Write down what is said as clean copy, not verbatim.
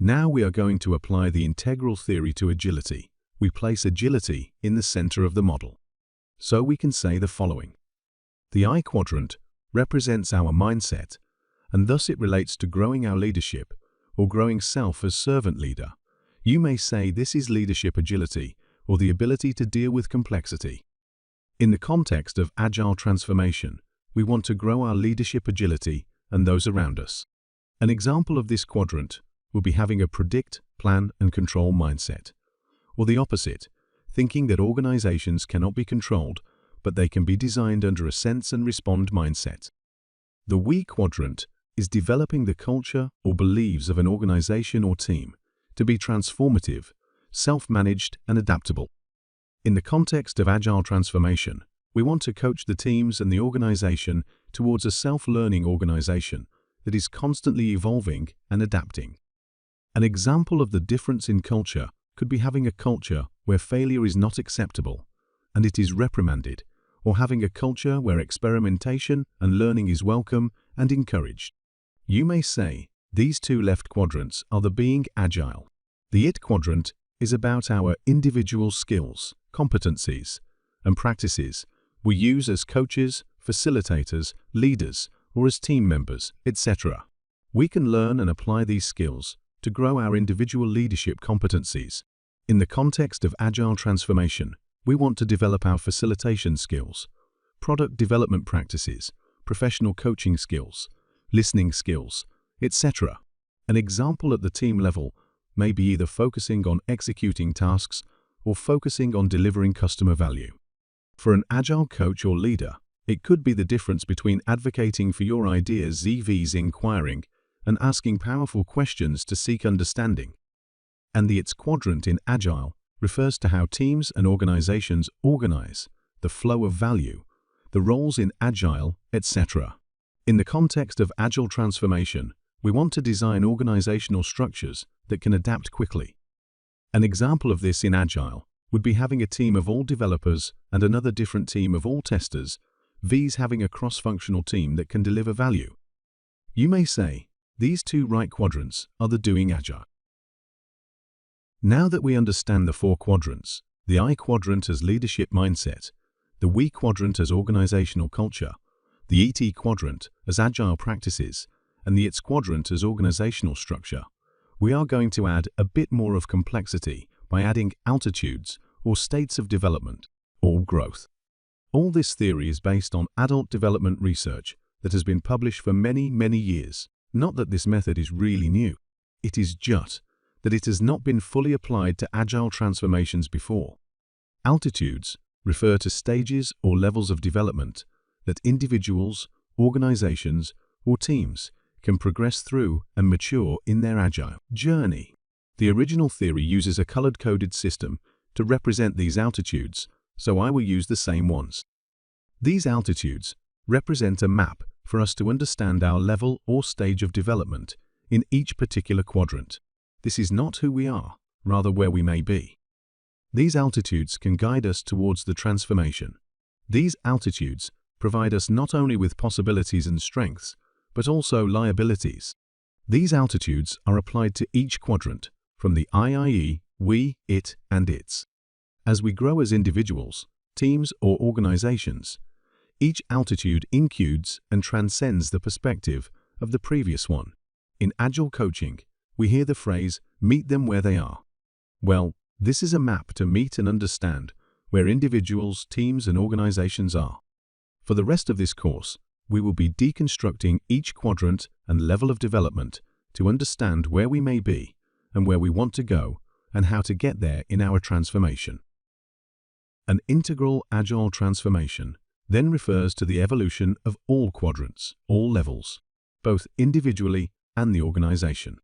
Now we are going to apply the integral theory to agility. We place agility in the center of the model. So we can say the following. The I quadrant represents our mindset, and thus it relates to growing our leadership or growing self as servant leader. You may say this is leadership agility or the ability to deal with complexity. In the context of agile transformation, we want to grow our leadership agility and those around us. An example of this quadrant will be having a predict, plan, and control mindset. Or the opposite, thinking that organizations cannot be controlled, but they can be designed under a sense and respond mindset. The we quadrant is developing the culture or beliefs of an organization or team to be transformative, self-managed, and adaptable. In the context of agile transformation, we want to coach the teams and the organization towards a self-learning organization that is constantly evolving and adapting. An example of the difference in culture could be having a culture where failure is not acceptable and it is reprimanded, or having a culture where experimentation and learning is welcome and encouraged. You may say these two left quadrants are the being agile. The it quadrant is about our individual skills, competencies, and practices we use as coaches, facilitators, leaders, or as team members, etc. We can learn and apply these skills to grow our individual leadership competencies. In the context of agile transformation, we want to develop our facilitation skills, product development practices, professional coaching skills, listening skills, etc. An example at the team level may be either focusing on executing tasks or focusing on delivering customer value. For an agile coach or leader, it could be the difference between advocating for your ideas vs inquiring and asking powerful questions to seek understanding. And the its quadrant in agile refers to how teams and organizations organize, the flow of value, the roles in agile, etc. In the context of agile transformation, we want to design organizational structures that can adapt quickly. An example of this in agile would be having a team of all developers and another different team of all testers, vs having a cross-functional team that can deliver value. You may say, these two right quadrants are the doing agile. Now that we understand the four quadrants, the I quadrant as leadership mindset, the we quadrant as organizational culture, the ET quadrant as agile practices, and the its quadrant as organizational structure, we are going to add a bit more of complexity by adding altitudes or states of development or growth. All this theory is based on adult development research that has been published for many, many years. Not that this method is really new. It is just that it has not been fully applied to agile transformations before. Altitudes refer to stages or levels of development that individuals, organizations, or teams can progress through and mature in their agile journey. The original theory uses a colored-coded system to represent these altitudes, so I will use the same ones. These altitudes represent a map for us to understand our level or stage of development in each particular quadrant. This is not who we are, rather where we may be. These altitudes can guide us towards the transformation. These altitudes provide us not only with possibilities and strengths, but also liabilities. These altitudes are applied to each quadrant, from the I, we, it, and its. As we grow as individuals, teams, or organizations, each altitude includes and transcends the perspective of the previous one. In Agile coaching, we hear the phrase, meet them where they are. Well, this is a map to meet and understand where individuals, teams, and organizations are. For the rest of this course, we will be deconstructing each quadrant and level of development to understand where we may be and where we want to go and how to get there in our transformation. An integral agile transformation then refers to the evolution of all quadrants, all levels, both individually and the organization.